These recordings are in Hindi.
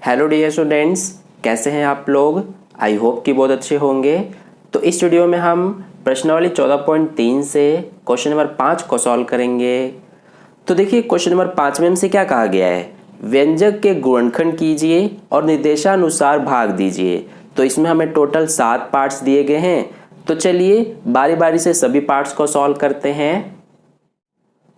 हेलो डियर स्टूडेंट्स, कैसे हैं आप लोग। आई होप कि बहुत अच्छे होंगे। तो इस वीडियो में हम प्रश्नावली 14.3 से क्वेश्चन नंबर 5 को सॉल्व करेंगे। तो देखिए क्वेश्चन नंबर 5 में हमसे क्या कहा गया है, व्यंजक के गुणनखंड कीजिए और निर्देशानुसार भाग दीजिए। तो इसमें हमें टोटल 7 पार्ट्स दिए गए हैं। तो चलिए बारी बारी से सभी पार्ट्स को सॉल्व करते हैं।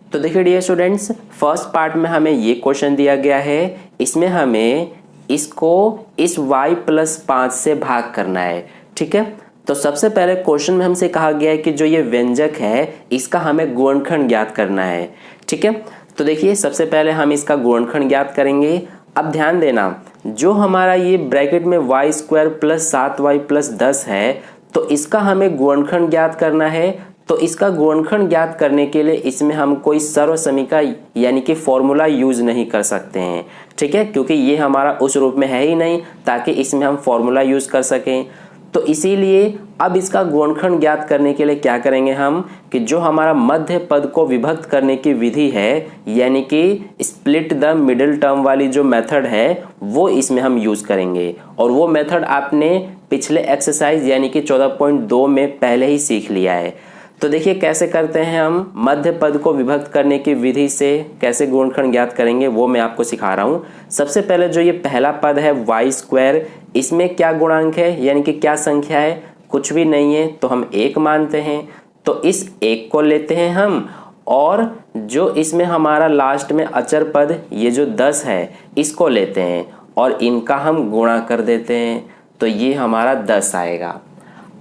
तो देखिए डियर स्टूडेंट्स, फर्स्ट पार्ट में हमें ये क्वेश्चन दिया गया है। इसमें हमें इसको इस y प्लस 5 से भाग करना है। ठीक है, तो सबसे पहले क्वेश्चन में हमसे कहा गया है कि जो ये व्यंजक है इसका हमें गुणनखंड ज्ञात करना है। ठीक है, तो देखिए सबसे पहले हम इसका गुणनखंड ज्ञात करेंगे। अब ध्यान देना, जो हमारा ये ब्रैकेट में y square plus 7y plus 10 है, तो इसका हमें गुणनखंड ज्ञात करना है। तो इसका गुणनखंड ज्ञात करने के लिए इसमें हम कोई सर्वसमीका यानी कि फॉर्मूला यूज नहीं कर सकते हैं। ठीक है, क्योंकि ये हमारा उस रूप में है ही नहीं ताकि इसमें हम फॉर्मूला यूज कर सकें। तो इसीलिए अब इसका गुणनखंड ज्ञात करने के लिए क्या करेंगे हम कि जो हमारा मध्य पद को विभक्त करने की विधि है यानी कि स्प्लिट द मिडिल टर्म वाली जो मेथड है वो इसमें हम यूज करेंगे। और वो मेथड आपने पिछले एक्सरसाइज यानी कि 14.2 में पहले ही सीख लिया है। तो देखिए कैसे करते हैं हम मध्य पद को विभक्त करने की विधि से कैसे गुणनखंड ज्ञात करेंगे वो मैं आपको सिखा रहा हूँ। सबसे पहले जो ये पहला पद है y स्क्वायर, इसमें क्या गुणांक है यानी कि क्या संख्या है, कुछ भी नहीं है तो हम 1 मानते हैं। तो इस 1 को लेते हैं हम, और जो इसमें हमारा लास्ट में अचर पद ये जो 10 है इसको लेते हैं और इनका हम गुणा कर देते हैं। तो ये हमारा 10 आएगा।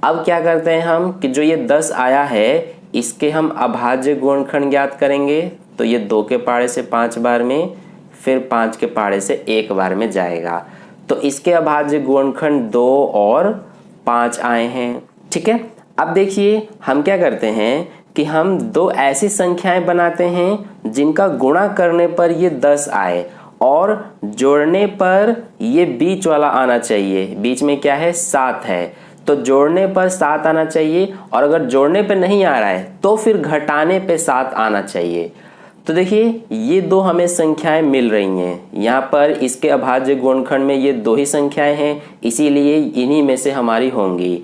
अब क्या करते हैं हम कि जो ये 10 आया है इसके हम अभाज्य गुणनखंड ज्ञात करेंगे। तो ये 2 के पाड़े से 5 बार में, फिर 5 के पाड़े से 1 बार में जाएगा। तो इसके अभाज्य गुणनखंड 2 और 5 आए हैं। ठीक है, अब देखिए हम क्या करते हैं कि हम 2 ऐसी संख्याएं बनाते हैं जिनका गुणा करने पर ये 10 आए और जोड़ने पर ये बीच वाला आना चाहिए। बीच में क्या है, 7 है, तो जोड़ने पर 7 आना चाहिए। और अगर जोड़ने पे नहीं आ रहा है तो फिर घटाने पे 7 आना चाहिए। तो देखिए ये 2 हमें संख्याएं मिल रही हैं। यहाँ पर इसके अभाज्य गुणनखंड में ये 2 ही संख्याएं हैं, इसीलिए इन्हीं में से हमारी होंगी।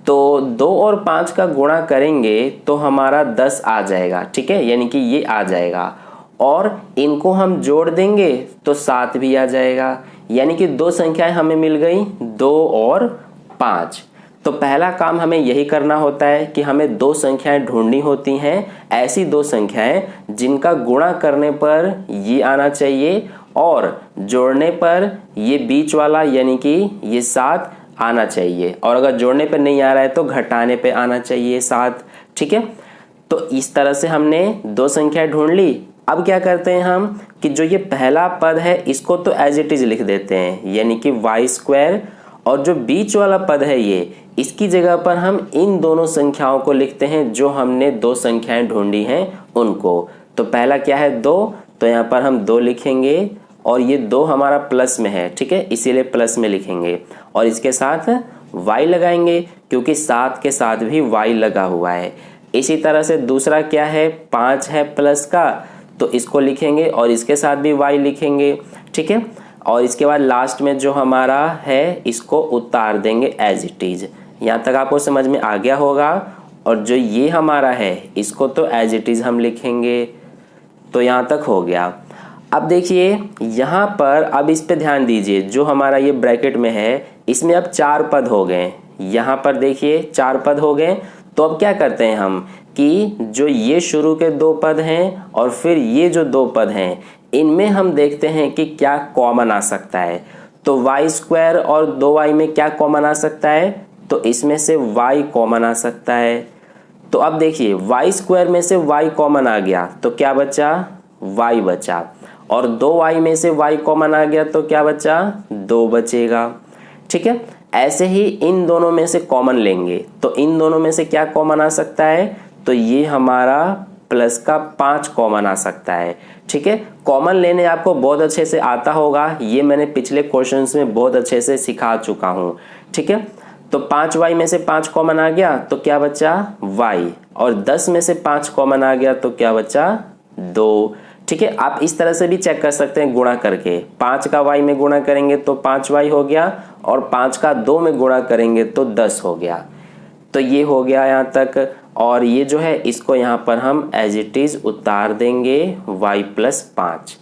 तो 2 और 5 का गुणा करेंगे तो हमारा 10 आ जाएगा। ठीक है, यानी कि ये आ जाएगा, और इनको हम जोड़ देंगे तो 7 भी आ जाएगा। यानी कि 2 संख्याएं हमें मिल गई, 2 और 5। तो पहला काम हमें यही करना होता है कि हमें 2 संख्याएं ढूंढनी होती हैं, ऐसी 2 संख्याएं जिनका गुणा करने पर ये आना चाहिए और जोड़ने पर ये बीच वाला यानी कि ये 7 आना चाहिए। और अगर जोड़ने पर नहीं आ रहा है तो घटाने पे आना चाहिए 7। ठीक है, तो इस तरह से हमने 2 संख्याएं ढूंढ ली। अब क्या करते हैं हम कि जो ये पहला पद है इसको तो एज इट इज लिख देते हैं यानी कि y स्क्वायर, और जो बीच वाला पद है ये इसकी जगह पर हम इन दोनों संख्याओं को लिखते हैं जो हमने 2 संख्याएं ढूंढी हैं उनको। तो पहला क्या है, 2, तो यहाँ पर हम 2 लिखेंगे और ये 2 हमारा प्लस में है। ठीक है, इसीलिए प्लस में लिखेंगे और इसके साथ y लगाएंगे क्योंकि 7 के साथ भी y लगा हुआ है। इसी तरह से दूसरा क्या है, 5 है प्लस का, तो इसको लिखेंगे और इसके साथ भी y लिखेंगे। ठीक है, और इसके बाद लास्ट में जो हमारा है इसको उतार देंगे एज इट इज। यहाँ तक आपको समझ में आ गया होगा। और जो ये हमारा है इसको तो एज इट इज हम लिखेंगे। तो यहाँ तक हो गया। अब देखिए यहाँ पर अब इस पे ध्यान दीजिए, जो हमारा ये ब्रैकेट में है इसमें अब 4 पद हो गए। यहाँ पर देखिए 4 पद हो गए। तो अब क्या करते हैं हम कि जो ये शुरू के 2 पद हैं और फिर ये जो 2 पद हैं इनमें हम देखते हैं कि क्या कॉमन आ सकता है। तो y स्क्वायर और 2y में क्या कॉमन आ सकता है, तो इसमें से y कॉमन आ सकता है। तो अब देखिए y स्क्वायर में से y कॉमन आ गया तो क्या बचा, y बचा, और 2y में से y कॉमन आ गया तो क्या बचा, 2 बचेगा। ठीक है, ऐसे ही इन दोनों में से कॉमन लेंगे तो इन दोनों में से क्या कॉमन आ सकता है, तो ये हमारा प्लस का 5 कॉमन आ सकता है। ठीक है, कॉमन लेने आपको बहुत अच्छे से आता होगा, ये मैंने पिछले क्वेश्चंस में बहुत अच्छे से सिखा चुका हूँ। ठीक है, तो 5y में से 5 कॉमन आ गया तो क्या बचा, y, और 10 में से 5 कॉमन आ गया तो क्या बचा, 2। ठीक है, आप इस तरह से भी चेक कर सकते हैं गुणा करके। 5 का y में गुणा करेंगे तो 5y हो गया, और 5 का 2 में गुणा करेंगे तो 10 हो गया। तो ये हो गया यहाँ तक, और ये जो है इसको यहाँ पर हम एज इट इज उतार देंगे y+5।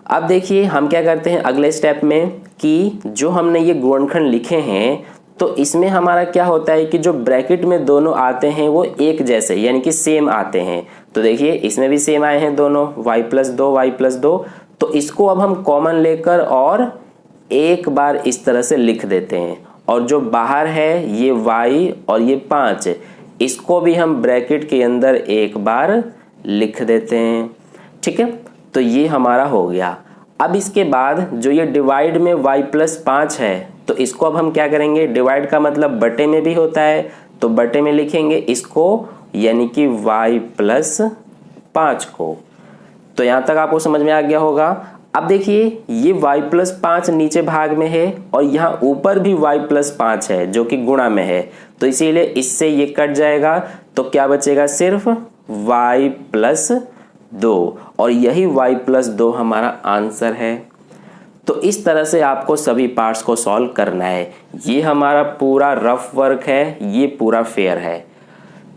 अब देखिए हम क्या करते हैं अगले स्टेप में कि जो हमने ये गुणनखंड लिखे हैं तो इसमें हमारा क्या होता है कि जो ब्रैकेट में दोनों आते हैं वो एक जैसे यानी कि सेम आते हैं। तो देखिए इसमें भी सेम आए हैं दोनों, y+2 y+2। तो इसको अब हम कॉमन लेकर और एक बार इस तरह से लिख देते हैं, और जो बाहर है ये y और ये 5, इसको भी हम ब्रैकेट के अंदर एक बार लिख देते हैं। ठीक है, तो ये हमारा हो गया। अब इसके बाद जो ये डिवाइड में y+5 है तो इसको अब हम क्या करेंगे, डिवाइड का मतलब बटे में भी होता है, तो बटे में लिखेंगे इसको यानी कि y+5 को। तो यहाँ तक आपको समझ में आ गया होगा। अब देखिए ये y+5 नीचे भाग में है और यहाँ ऊपर भी y+5 है जो कि गुणा में है, तो इसीलिए इससे ये कट जाएगा। तो क्या बचेगा, सिर्फ y+2, और यही y+2 हमारा आंसर है। तो इस तरह से आपको सभी पार्ट्स को सॉल्व करना है। ये हमारा पूरा रफ वर्क है, ये पूरा फेयर है।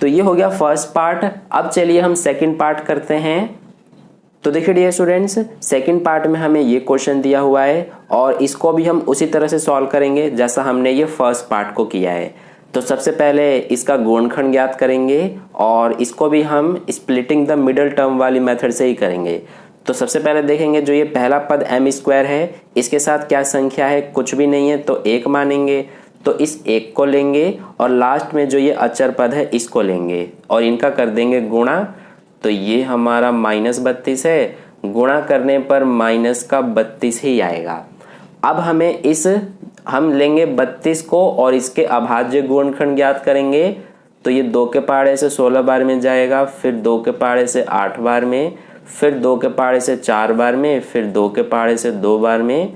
तो ये हो गया फर्स्ट पार्ट। अब चलिए हम सेकंड पार्ट करते हैं। तो देखिए डियर स्टूडेंट्स, सेकंड पार्ट में हमें ये क्वेश्चन दिया हुआ है और इसको भी हम उसी तरह से सॉल्व करेंगे जैसा हमने ये फर्स्ट पार्ट को किया है। तो सबसे पहले इसका गुणनखंड ज्ञात करेंगे और इसको भी हम स्प्लिटिंग द मिडल टर्म वाली मेथड से ही करेंगे। तो सबसे पहले देखेंगे जो ये पहला पद m² है, इसके साथ क्या संख्या है, कुछ भी नहीं है तो 1 मानेंगे। तो इस 1 को लेंगे और लास्ट में जो ये अचर पद है इसको लेंगे और इनका कर देंगे गुणा। तो ये हमारा -32 है, गुणा करने पर -32 ही आएगा। अब हम लेंगे 32 को और इसके अभाज्य गुणनखंड ज्ञात करेंगे। तो ये 2 के पहाड़े से 16 बार में जाएगा, फिर 2 के पहाड़े से 8 बार में, फिर 2 के पहाड़े से 4 बार में, फिर 2 के पहाड़े से 2 बार में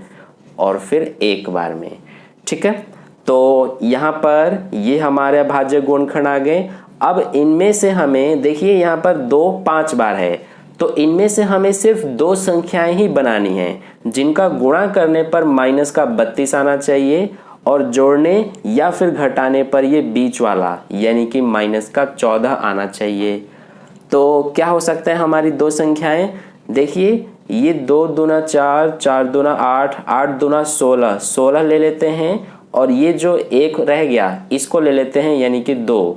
और फिर 1 बार में। ठीक है, तो यहाँ पर ये हमारे अभाज्य गुणनखंड आ गए। अब इनमें से हमें देखिए यहाँ पर 2 5 बार है, तो इनमें से हमें सिर्फ 2 संख्याएं ही बनानी हैं जिनका गुणा करने पर -32 आना चाहिए और जोड़ने या फिर घटाने पर ये बीच वाला यानी कि -14 आना चाहिए। तो क्या हो सकता है हमारी 2 संख्याएं, देखिए ये 2 दूना 4, 4 दूना 8, 8 दूना 16, 16 ले लेते हैं और ये जो 1 रह गया इसको ले लेते हैं यानी कि 2।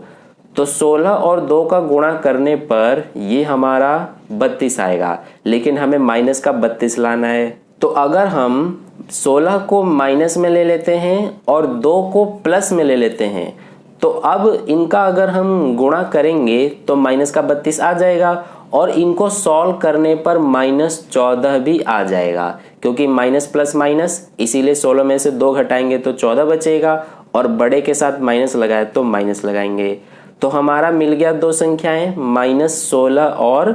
तो 16 और 2 का गुणा करने पर ये हमारा 32 आएगा, लेकिन हमें -32 लाना है। तो अगर हम 16 को माइनस में ले लेते हैं और 2 को प्लस में ले लेते हैं, तो अब इनका अगर हम गुणा करेंगे तो -32 आ जाएगा और इनको सॉल्व करने पर -14 भी आ जाएगा, क्योंकि माइनस प्लस माइनस, इसीलिए 16 में से 2 घटाएंगे तो 14 बचेगा और बड़े के साथ माइनस लगाए तो माइनस लगाएंगे। तो हमारा मिल गया 2 संख्याएं, -16 और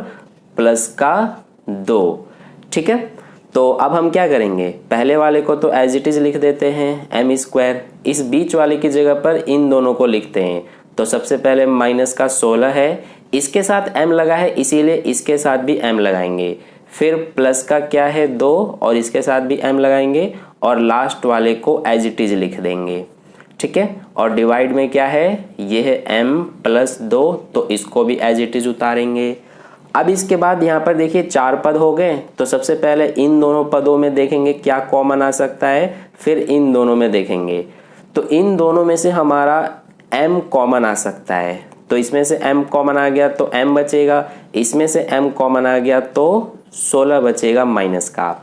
प्लस का 2। ठीक है, तो अब हम क्या करेंगे, पहले वाले को तो एज इट इज लिख देते हैं m², इस बीच वाले की जगह पर इन दोनों को लिखते हैं। तो सबसे पहले -16 है, इसके साथ m लगा है इसीलिए इसके साथ भी m लगाएंगे, फिर प्लस का क्या है 2 और इसके साथ भी m लगाएंगे और लास्ट वाले को एज इट इज लिख देंगे। ठीक है, और डिवाइड में क्या है, ये है m+2, तो इसको भी एज इट इज उतारेंगे। अब इसके बाद यहाँ पर देखिए 4 पद हो गए, तो सबसे पहले इन दोनों पदों में देखेंगे क्या कॉमन आ सकता है, फिर इन दोनों में देखेंगे। तो इन दोनों में से हमारा m कॉमन आ सकता है, तो इसमें से m कॉमन आ गया तो m बचेगा, इसमें से m कॉमन आ गया तो 16 बचेगा माइनस का।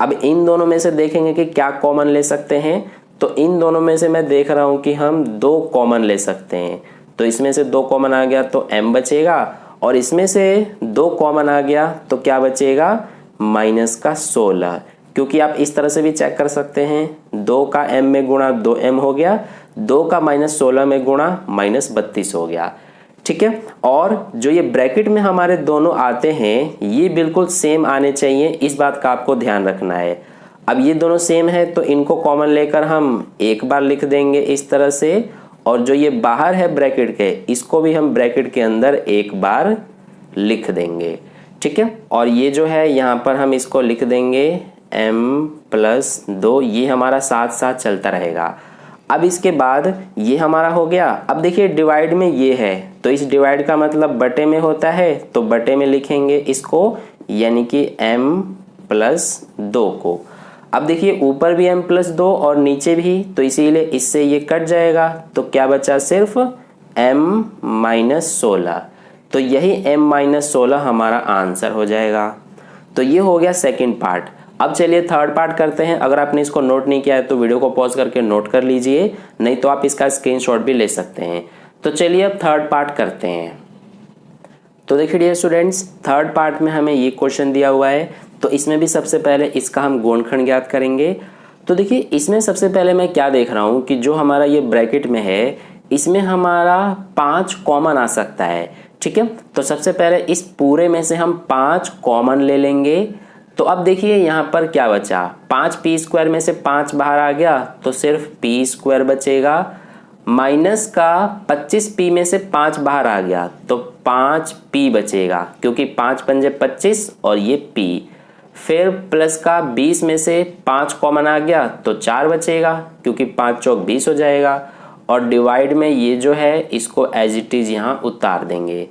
अब इन दोनों में से देखेंगे कि क्या कॉमन ले सकते हैं, तो इन दोनों में से मैं देख रहा हूँ कि हम 2 कॉमन ले सकते हैं। तो इसमें से 2 कॉमन आ गया तो m बचेगा और इसमें से 2 कॉमन आ गया तो क्या बचेगा, -16, क्योंकि आप इस तरह से भी चेक कर सकते हैं 2 का m में गुणा 2m हो गया, 2 का -16 में गुणा -32 हो गया। ठीक है, और जो ये ब्रैकेट में हमारे दोनों आते हैं ये बिल्कुल सेम आने चाहिए, इस बात का आपको ध्यान रखना है। अब ये दोनों सेम है तो इनको कॉमन लेकर हम एक बार लिख देंगे इस तरह से, और जो ये बाहर है ब्रैकेट के इसको भी हम ब्रैकेट के अंदर एक बार लिख देंगे। ठीक है। और ये जो है यहाँ पर हम इसको लिख देंगे m+2, ये हमारा साथ साथ चलता रहेगा। अब इसके बाद ये हमारा हो गया। अब देखिए डिवाइड में ये है, तो इस डिवाइड का मतलब बटे में होता है, तो बटे में लिखेंगे इसको, यानी कि m+2 को। अब देखिए ऊपर भी m+2 और नीचे भी, तो इसीलिए इससे ये कट जाएगा, तो क्या बचा सिर्फ m-16। तो यही m-16 हमारा आंसर हो जाएगा। तो ये हो गया सेकंड पार्ट। अब चलिए थर्ड पार्ट करते हैं। अगर आपने इसको नोट नहीं किया है तो वीडियो को पॉज करके नोट कर लीजिए, नहीं तो आप इसका स्क्रीनशॉट भी ले सकते हैं। तो चलिए अब थर्ड पार्ट करते हैं। तो देखिए डियर स्टूडेंट्स, थर्ड पार्ट में हमें ये क्वेश्चन दिया हुआ है, तो इसमें भी सबसे पहले इसका हम गुणनखंड ज्ञात करेंगे। तो देखिए इसमें सबसे पहले मैं क्या देख रहा हूँ कि जो हमारा ये ब्रैकेट में है, इसमें हमारा 5 कॉमन आ सकता है, ठीक है। तो सबसे पहले इस पूरे में से हम 5 कॉमन ले लेंगे। तो अब देखिए यहाँ पर क्या बचा, 5p² में से 5 बाहर आ गया, तो सिर्फ p² बचेगा। माइनस का 25p में से 5 बाहर आ गया, तो 5p बचेगा, क्योंकि 5 पंजे 25 और ये p। फिर प्लस का 20 में से 5 कॉमन आ गया, तो 4 बचेगा, क्योंकि 5 चौक 20 हो जाएगा। और डिवाइड में ये जो है इसको एज इट इज यहाँ उतार देंगे।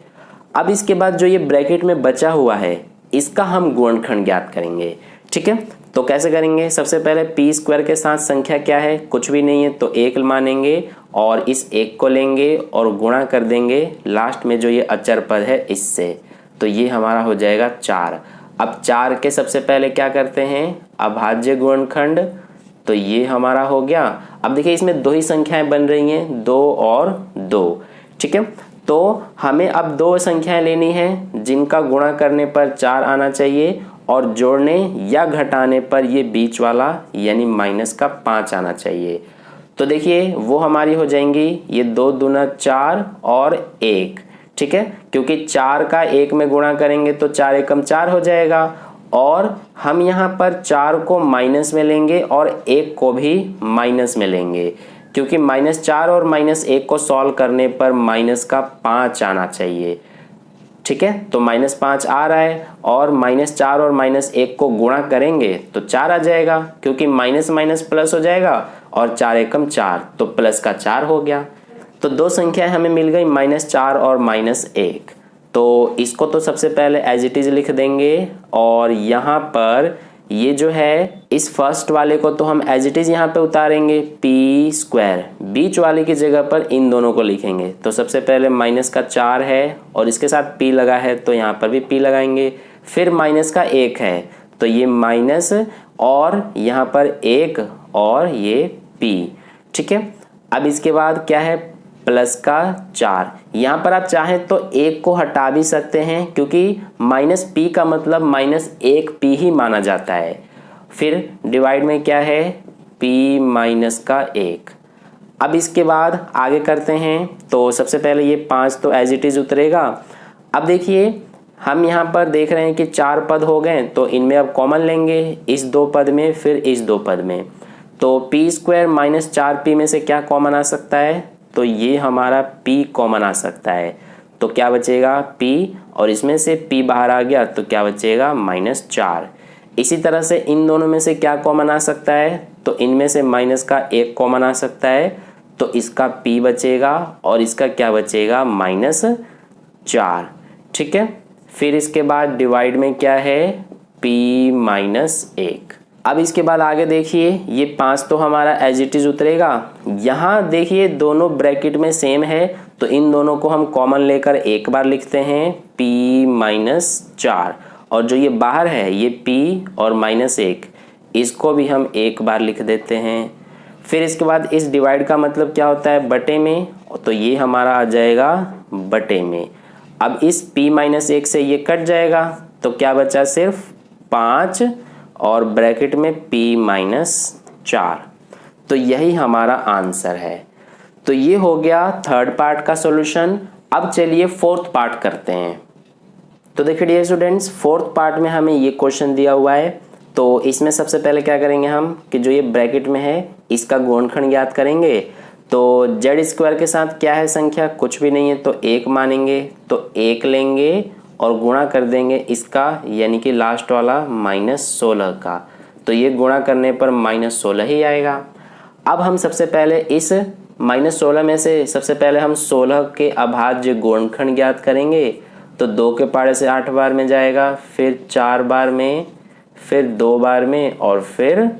अब इसके बाद जो ये ब्रैकेट में बचा हुआ है, इसका हम गुणनखंड ज्ञात करेंगे, ठीक है। तो कैसे करेंगे, सबसे पहले p² के साथ संख्या क्या है, कुछ भी नहीं है, तो 1 मानेंगे और इस 1 को लेंगे और गुणा कर देंगे लास्ट में जो ये अचर पद है इससे, तो ये हमारा हो जाएगा 4। अब 4 के सबसे पहले क्या करते हैं, अभाज्य गुणनखंड, तो ये हमारा हो गया। अब देखिए इसमें 2 ही संख्याएं बन रही हैं, 2 और 2, ठीक है। तो हमें अब 2 संख्याएं लेनी है जिनका गुणा करने पर 4 आना चाहिए और जोड़ने या घटाने पर ये बीच वाला यानी माइनस का 5 आना चाहिए। तो देखिए वो हमारी हो जाएंगी ये 2 दूना 4 और 1, ठीक है, क्योंकि 4 का 1 में गुणा करेंगे तो 4 एकम 4 हो जाएगा। और हम यहाँ पर 4 को माइनस में लेंगे और 1 को भी माइनस में लेंगे, क्योंकि -4 और -1 को सॉल्व करने पर माइनस का 5 आना चाहिए, ठीक है। तो -5 आ रहा है और -4 और -1 को गुणा करेंगे तो 4 आ जाएगा, क्योंकि माइनस माइनस प्लस हो जाएगा और 4 एकम 4, तो प्लस का 4 हो गया। तो 2 संख्याएं हमें मिल गई, -4 और -1। तो इसको तो सबसे पहले एज इट इज लिख देंगे और यहाँ पर ये जो है इस फर्स्ट वाले को तो हम एज इट इज यहाँ पे उतारेंगे p², बीच वाले की जगह पर इन दोनों को लिखेंगे। तो सबसे पहले माइनस का 4 है और इसके साथ p लगा है, तो यहाँ पर भी p लगाएंगे। फिर माइनस का 1 है, तो ये माइनस और यहाँ पर 1 और ये p, ठीक है। अब इसके बाद क्या है, प्लस का 4। यहाँ पर आप चाहें तो 1 को हटा भी सकते हैं, क्योंकि -p का मतलब -1p ही माना जाता है। फिर डिवाइड में क्या है, p-1। अब इसके बाद आगे करते हैं। तो सबसे पहले ये 5 तो एज इट इज उतरेगा। अब देखिए हम यहाँ पर देख रहे हैं कि 4 पद हो गए, तो इनमें अब कॉमन लेंगे, इस 2 पद में फिर इस 2 पद में। तो p² -4p में से क्या कॉमन आ सकता है, तो ये हमारा p कॉमन आ सकता है। तो क्या बचेगा p, और इसमें से p बाहर आ गया तो क्या बचेगा -4। इसी तरह से इन दोनों में से क्या कॉमन आ सकता है, तो इनमें से माइनस का 1 कॉमन आ सकता है, तो इसका p बचेगा और इसका क्या बचेगा -4, ठीक है। फिर इसके बाद डिवाइड में क्या है, p-1। अब इसके बाद आगे देखिए ये 5 तो हमारा एज इट इज उतरेगा। यहाँ देखिए दोनों ब्रैकेट में सेम है, तो इन दोनों को हम कॉमन लेकर एक बार लिखते हैं p-4, और जो ये बाहर है ये p और -1, इसको भी हम एक बार लिख देते हैं। फिर इसके बाद इस डिवाइड का मतलब क्या होता है, बटे में, तो ये हमारा आ जाएगा बटे में। अब इस p-1 से ये कट जाएगा, तो क्या बचा सिर्फ 5 और ब्रैकेट में p-4। तो यही हमारा आंसर है। तो ये हो गया थर्ड पार्ट का सॉल्यूशन। अब चलिए फोर्थ पार्ट करते हैं। तो देखिए डियर स्टूडेंट्स, फोर्थ पार्ट में हमें ये क्वेश्चन दिया हुआ है। तो इसमें सबसे पहले क्या करेंगे हम कि जो ये ब्रैकेट में है इसका गुणनखंड ज्ञात करेंगे। तो z² के साथ क्या है संख्या, कुछ भी नहीं है, तो 1 मानेंगे, तो 1 लेंगे और गुणा कर देंगे इसका यानी कि लास्ट वाला -16 का, तो ये गुणा करने पर -16 ही आएगा। अब हम सबसे पहले इस -16 में से सबसे पहले हम 16 के अभाज्य गुणनखंड ज्ञात करेंगे। तो 2 के पाड़े से 8 बार में जाएगा, फिर 4 बार में, फिर 2 बार में और फिर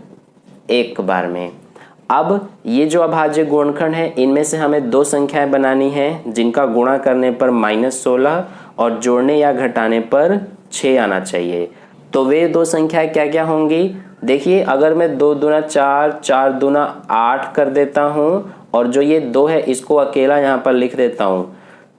1 बार में। अब ये जो अभाज्य गुणनखंड है इनमें से हमें 2 संख्याएं बनानी है जिनका गुणा करने पर -16 और जोड़ने या घटाने पर 6 आना चाहिए। तो वे 2 संख्याएं क्या क्या होंगी? देखिए, अगर मैं 2 दूना 4, 4 दूना 8 कर देता हूँ और जो ये 2 है इसको अकेला यहाँ पर लिख देता हूँ,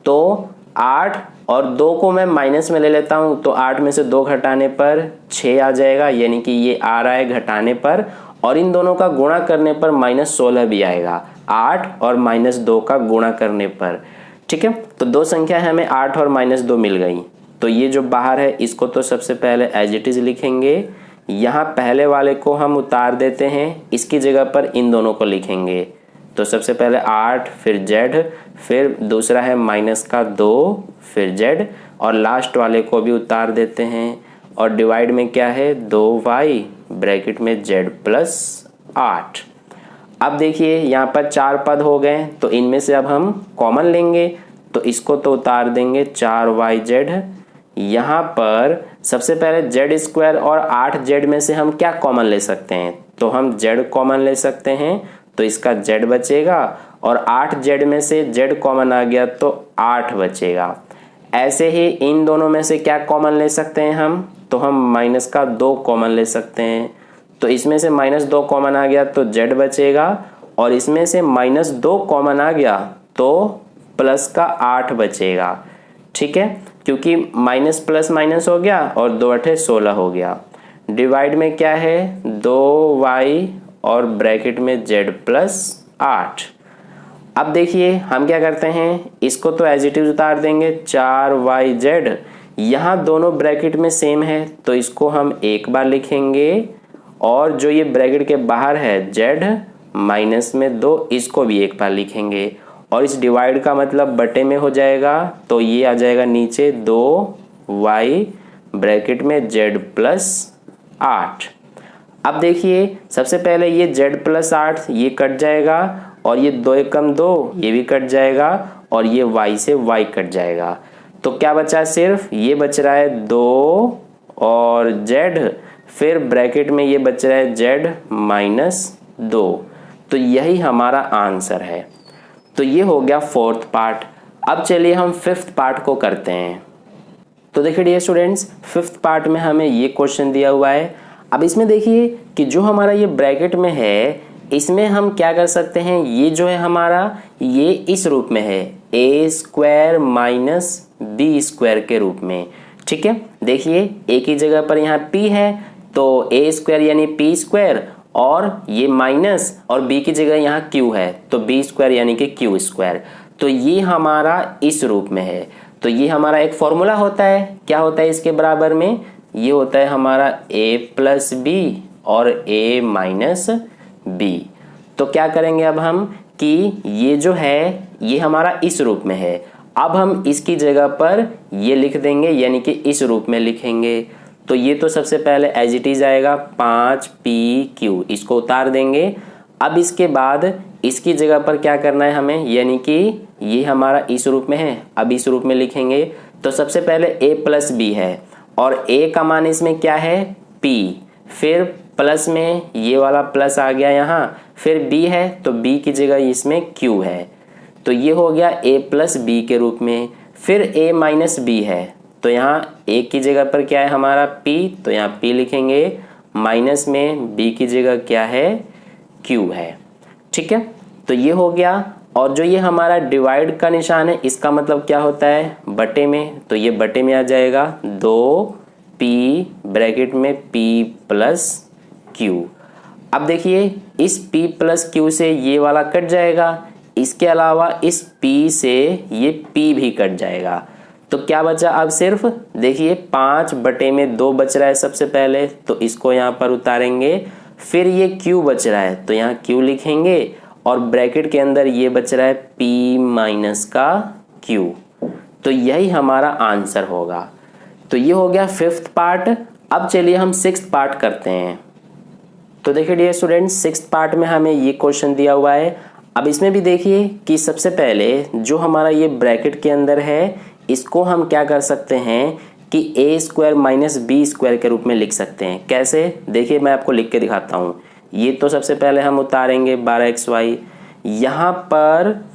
तो 8 और 2 को मैं माइनस में ले लेता हूँ, तो 8 में से 2 घटाने पर 6 आ जाएगा, यानी कि ये आ रहा है घटाने पर, और इन दोनों का गुणा करने पर -16 भी आएगा, 8 और -2 का गुणा करने पर। ठीक है, तो 2 संख्या हमें 8 और -2 मिल गई। तो ये जो बाहर है इसको तो सबसे पहले एज इट इज लिखेंगे, यहाँ पहले वाले को हम उतार देते हैं, इसकी जगह पर इन दोनों को लिखेंगे। तो सबसे पहले 8, फिर z, फिर दूसरा है -2, फिर z, और लास्ट वाले को भी उतार देते हैं, और डिवाइड में क्या है 2y ब्रैकेट में z + 8। अब देखिए यहाँ पर 4 पद हो गए, तो इनमें से अब हम कॉमन लेंगे, तो इसको तो उतार देंगे 4yz। यहाँ पर सबसे पहले z² और 8z में से हम क्या कॉमन ले सकते हैं? तो हम z कॉमन ले सकते हैं, तो इसका z बचेगा, और 8z में से z कॉमन आ गया तो 8 बचेगा। ऐसे ही इन दोनों में से क्या कॉमन ले सकते हैं हम? तो हम -2 कॉमन ले सकते हैं, तो इसमें से -2 कॉमन आ गया तो z बचेगा, और इसमें से -2 कॉमन आ गया तो +8 बचेगा। ठीक है, क्योंकि माइनस प्लस माइनस हो गया और 2 8 16 हो गया। डिवाइड में क्या है 2y और ब्रैकेट में z + 8। अब देखिए हम क्या करते हैं, इसको तो एज इट इज उतार देंगे 4yz। यहाँ दोनों ब्रैकेट में सेम है तो इसको हम एक बार लिखेंगे, और जो ये ब्रैकेट के बाहर है z -2 इसको भी एक बार लिखेंगे, और इस डिवाइड का मतलब बटे में हो जाएगा, तो ये आ जाएगा नीचे 2y ब्रैकेट में z + 8। अब देखिए सबसे पहले ये z + 8 ये कट जाएगा, और ये 2 एकम 2 ये भी कट जाएगा, और ये y से y कट जाएगा। तो क्या बचा? सिर्फ ये बच रहा है 2 और z, फिर ब्रैकेट में ये बच रहा है z -2। तो यही हमारा आंसर है। तो ये हो गया 4th पार्ट। अब चलिए हम 5th पार्ट को करते हैं। तो देखिए डियर स्टूडेंट्स, 5th पार्ट में हमें ये क्वेश्चन दिया हुआ है। अब इसमें देखिए कि जो हमारा ये ब्रैकेट में है इसमें हम क्या कर सकते हैं, ये जो है हमारा ये इस रूप में है a² - b² के रूप में। ठीक है, देखिए a की जगह पर यहाँ p है तो a² यानी p², और ये माइनस और b की जगह यहाँ q है तो b² यानी कि q²। तो ये हमारा इस रूप में है। तो ये हमारा एक फॉर्मूला होता है, क्या होता है इसके बराबर में? ये होता है हमारा a + b और a - b। तो क्या करेंगे अब हम कि ये जो है ये हमारा इस रूप में है, अब हम इसकी जगह पर ये लिख देंगे यानी कि इस रूप में लिखेंगे। तो ये तो सबसे पहले एज इट इज आएगा 5pq, इसको उतार देंगे। अब इसके बाद इसकी जगह पर क्या करना है हमें, यानी कि ये हमारा इस रूप में है, अब इस रूप में लिखेंगे। तो सबसे पहले a + b है, और a का मान इसमें क्या है p, फिर प्लस में ये वाला प्लस आ गया यहाँ, फिर b है तो b की जगह इसमें q है। तो ये हो गया a + b के रूप में। फिर a - b है तो यहाँ a की जगह पर क्या है हमारा p, तो यहाँ p लिखेंगे, माइनस में b की जगह क्या है q है। ठीक है, तो ये हो गया। और जो ये हमारा डिवाइड का निशान है इसका मतलब क्या होता है बटे में, तो ये बटे में आ जाएगा 2p ब्रैकेट में p + q। अब देखिए इस p + q से ये वाला कट जाएगा, इसके अलावा इस p से ये p भी कट जाएगा। तो क्या बचा अब? सिर्फ देखिए 5/2 बच रहा है सबसे पहले, तो इसको यहाँ पर उतारेंगे। फिर ये q बच रहा है तो यहाँ q लिखेंगे, और ब्रैकेट के अंदर ये बच रहा है p - q। तो यही हमारा आंसर होगा। तो ये हो गया फिफ्थ पार्ट। अब चलिए हम सिक्स्थ पार्ट करते हैं। तो देखिए डियर स्टूडेंट्स, सिक्स्थ पार्ट में हमें ये क्वेश्चन दिया हुआ है। अब इसमें भी देखिए कि सबसे पहले जो हमारा ये ब्रैकेट के अंदर है, इसको हम क्या कर सकते हैं कि ए स्क्वायर माइनस बी स्क्वायर के रूप में लिख सकते हैं। कैसे, देखिए मैं आपको लिख के दिखाता हूँ। ये तो सबसे पहले हम उतारेंगे 12xy, यहाँ पर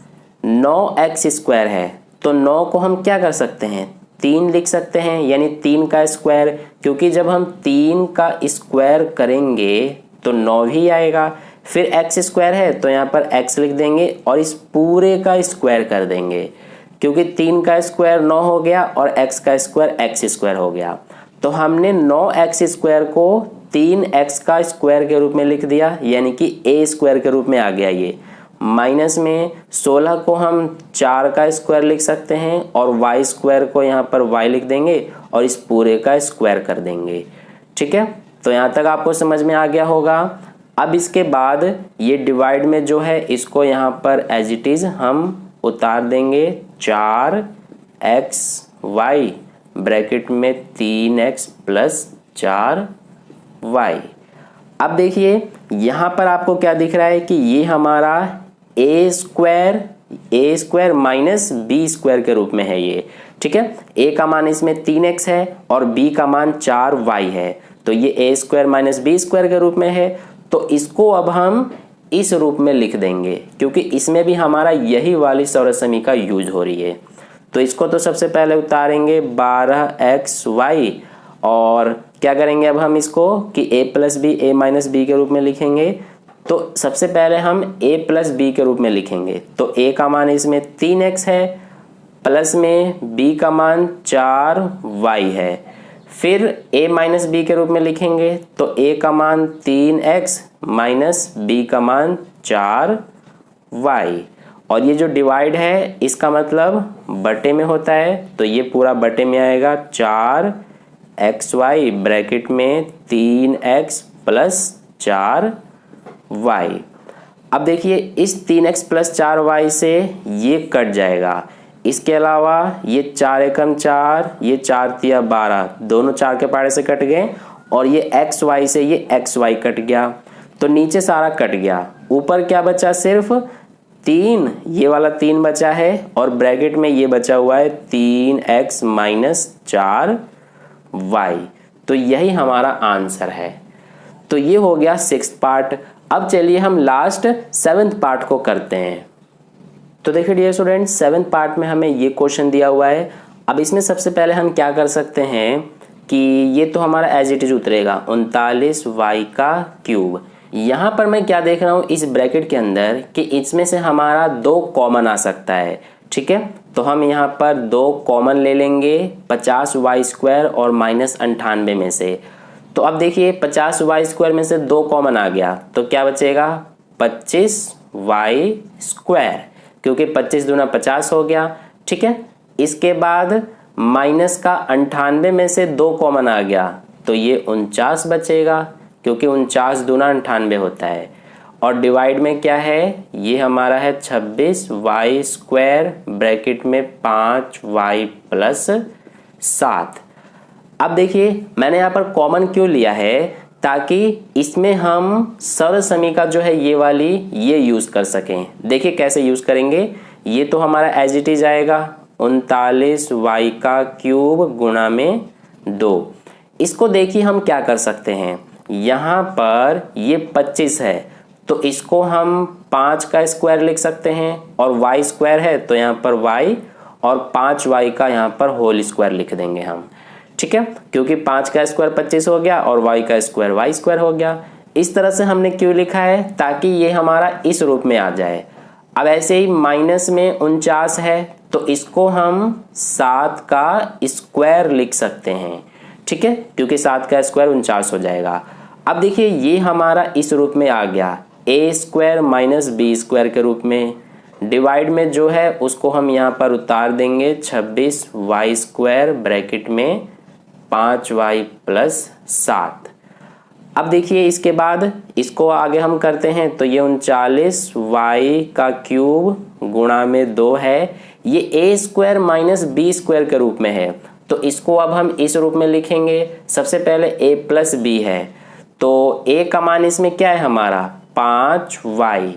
9x स्क्वायर है, तो 9 को हम क्या कर सकते हैं, 3 लिख सकते हैं, यानी 3 का स्क्वायर, क्योंकि जब हम 3 का स्क्वायर करेंगे तो 9 ही आएगा। फिर x स्क्वायर है तो यहाँ पर x लिख देंगे और इस पूरे का स्क्वायर कर देंगे, क्योंकि 3 का स्क्वायर 9 हो गया और x का स्क्वायर x स्क्वायर हो गया। तो हमने 9x स्क्वायर को 3x का स्क्वायर के रूप में लिख दिया, यानी कि a स्क्वायर के रूप में आ गया ये। माइनस में 16 को हम 4 का स्क्वायर लिख सकते हैं और y स्क्वायर को यहाँ पर y लिख देंगे और इस पूरे का स्क्वायर कर देंगे। ठीक है, तो यहाँ तक आपको समझ में आ गया होगा। अब इसके बाद ये डिवाइड में जो है इसको यहाँ पर एज इट इज हम उतार देंगे 4xy ब्रैकेट में 3x प्लस 4y। अब देखिए यहाँ पर आपको क्या दिख रहा है कि ये हमारा ए स्क्वायर माइनस बी स्क्वायर के रूप में है ये। ठीक है, a का मान इसमें 3x है और b का मान 4y है, तो ये ए स्क्वायर माइनस बी स्क्वायर के रूप में है। तो इसको अब हम इस रूप में लिख देंगे, क्योंकि इसमें भी हमारा यही वाली सर्वसमीका यूज हो रही है। तो इसको तो सबसे पहले उतारेंगे 12xy और क्या करेंगे अब हम इसको कि a plus B A minus B के रूप में लिखेंगे। तो सबसे पहले हम a प्लस बी के रूप में लिखेंगे, तो a का मान इसमें 3x है, प्लस में b का मान 4y है। फिर a माइनस बी के रूप में लिखेंगे, तो a का मान 3x माइनस b का मान 4y, और ये जो डिवाइड है इसका मतलब बटे में होता है, तो ये पूरा बटे में आएगा 4xy ब्रैकेट में 3x प्लस 4y। अब देखिए इस 3x प्लस 4y से ये कट जाएगा। इसके अलावा ये 4 एकम 4, ये 4 तिया 12, दोनों 4 के पाड़े से कट गए, और ये xy से ये xy कट गया, तो नीचे सारा कट गया। ऊपर क्या बचा, सिर्फ 3, ये वाला 3 बचा है, और ब्रैकेट में ये बचा हुआ है 3x माइनस 4y। तो यही हमारा आंसर है। तो ये हो गया सिक्स्थ पार्ट। अब चलिए हम लास्ट सेवेंथ पार्ट को करते हैं। तो देखिए डियर स्टूडेंट, सेवेंथ पार्ट में हमें ये क्वेश्चन दिया हुआ है। अब इसमें सबसे पहले हम क्या कर सकते हैं कि ये तो हमारा एज इट इज उतरेगा 39y का क्यूब। यहाँ पर मैं क्या देख रहा हूँ इस ब्रैकेट के अंदर कि इसमें से हमारा 2 कॉमन आ सकता है। ठीक है, तो हम यहाँ पर 2 कॉमन ले लेंगे 50y स्क्वायर और माइनस 98 में से। तो अब देखिए 50y स्क्वायर में से 2 कॉमन आ गया, तो क्या बचेगा 25y स्क्वायर, क्योंकि 25 दूना 50 हो गया। ठीक है, इसके बाद माइनस का 98 में से 2 कॉमन आ गया, तो ये 49 बचेगा, क्योंकि 49 दूना 98 होता है। और डिवाइड में क्या है, ये हमारा है 26y स्क्वायर ब्रैकेट में 5y प्लस 7। अब देखिए मैंने यहाँ पर कॉमन क्यों लिया है, ताकि इसमें हम सर्वसमीका जो है ये वाली ये यूज कर सकें। देखिए कैसे यूज करेंगे, ये तो हमारा एज इट इज आएगा 39y का क्यूब गुणा में 2। इसको देखिए हम क्या कर सकते हैं, यहाँ पर ये 25 है, तो इसको हम 5 का स्क्वायर लिख सकते हैं, और y स्क्वायर है तो यहाँ पर y, और 5y का यहाँ पर होल स्क्वायर लिख देंगे हम। ठीक है, क्योंकि 5 का स्क्वायर 25 हो गया और y का स्क्वायर y स्क्वायर हो गया। इस तरह से हमने क्यों लिखा है, ताकि ये हमारा इस रूप में आ जाए। अब ऐसे ही माइनस में 49 है, तो इसको हम 7 का स्क्वायर लिख सकते हैं। ठीक है, क्योंकि 7 का स्क्वायर 49 हो जाएगा। अब देखिए ये हमारा इस रूप में आ गया a square minus B square के रूप में। डिवाइड में जो है उसको हम यहाँ पर उतार देंगे 26y स्क्वायर ब्रैकेट में 5y प्लस 7। अब देखिए इसके बाद इसको आगे हम करते हैं, तो ये 39y का क्यूब गुणा में 2 है, ये a square minus B square के रूप में है, तो इसको अब हम इस रूप में लिखेंगे। सबसे पहले a प्लस बी है, तो a का मान इसमें क्या है हमारा 5y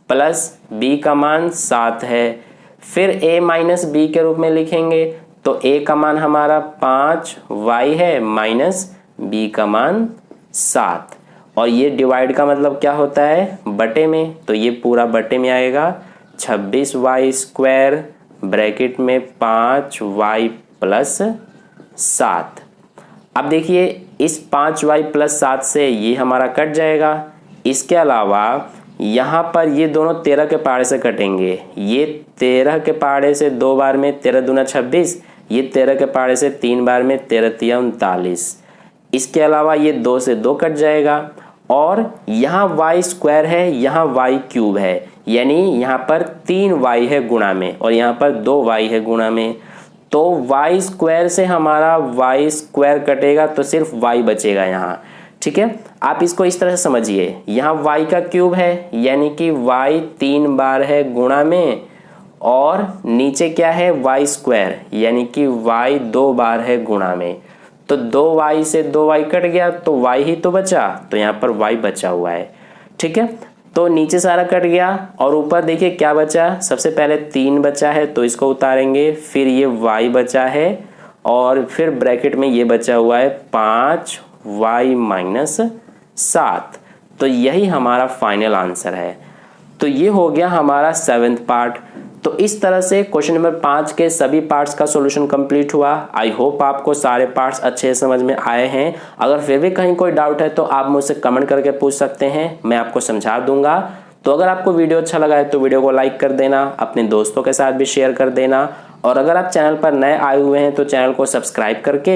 प्लस b का मान 7 है। फिर a माइनस बी के रूप में लिखेंगे, तो a का मान हमारा 5y है माइनस b का मान 7, और ये डिवाइड का मतलब क्या होता है बटे में, तो ये पूरा बटे में आएगा 26y स्क्वायर ब्रैकेट में 5y प्लस 7। अब देखिए इस 5y प्लस 7 से ये हमारा कट जाएगा। इसके अलावा यहाँ पर ये दोनों 13 के पहाड़े से कटेंगे। ये 13 के पहाड़े से 2 बार में 13 दूना 26, ये 13 के पहाड़े से 3 बार में 13 तिया 39। इसके अलावा ये 2 से 2 कट जाएगा, और यहाँ y स्क्वायर है, यहाँ y क्यूब है, यानी यहाँ पर 3y है गुणा में और यहाँ पर 2y है गुणा में। तो y स्क्वायर से हमारा y स्क्वायर कटेगा तो सिर्फ y बचेगा यहाँ। ठीक है, आप इसको इस तरह से समझिए, यहाँ y का क्यूब है यानी कि y 3 बार है गुणा में, और नीचे क्या है y स्क्वायर यानी कि y 2 बार है गुणा में। तो 2y से 2y कट गया तो y ही तो बचा, तो यहाँ पर y बचा हुआ है। ठीक है, तो नीचे सारा कट गया और ऊपर देखिए क्या बचा। सबसे पहले 3 बचा है तो इसको उतारेंगे, फिर ये y बचा है और फिर ब्रैकेट में ये बचा हुआ है 5y माइनस 7। तो यही हमारा फाइनल आंसर है। तो ये हो गया हमारा 7th पार्ट। तो इस तरह से क्वेश्चन नंबर 5 के सभी पार्ट्स का सॉल्यूशन कंप्लीट हुआ। आई होप आपको सारे पार्ट्स अच्छे समझ में आए हैं। अगर फिर भी कहीं कोई डाउट है तो आप मुझसे कमेंट करके पूछ सकते हैं, मैं आपको समझा दूंगा। तो अगर आपको वीडियो अच्छा लगा है तो वीडियो को लाइक कर देना, अपने दोस्तों के साथ भी शेयर कर देना, और अगर आप चैनल पर नए आए हुए हैं तो चैनल को सब्सक्राइब करके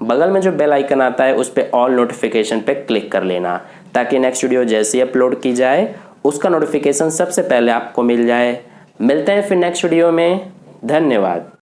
बगल में जो बेल आइकन आता है उस पर ऑल नोटिफिकेशन पे क्लिक कर लेना, ताकि नेक्स्ट वीडियो जैसे ही अपलोड की जाए उसका नोटिफिकेशन सबसे पहले आपको मिल जाए। मिलते हैं फिर नेक्स्ट वीडियो में। धन्यवाद।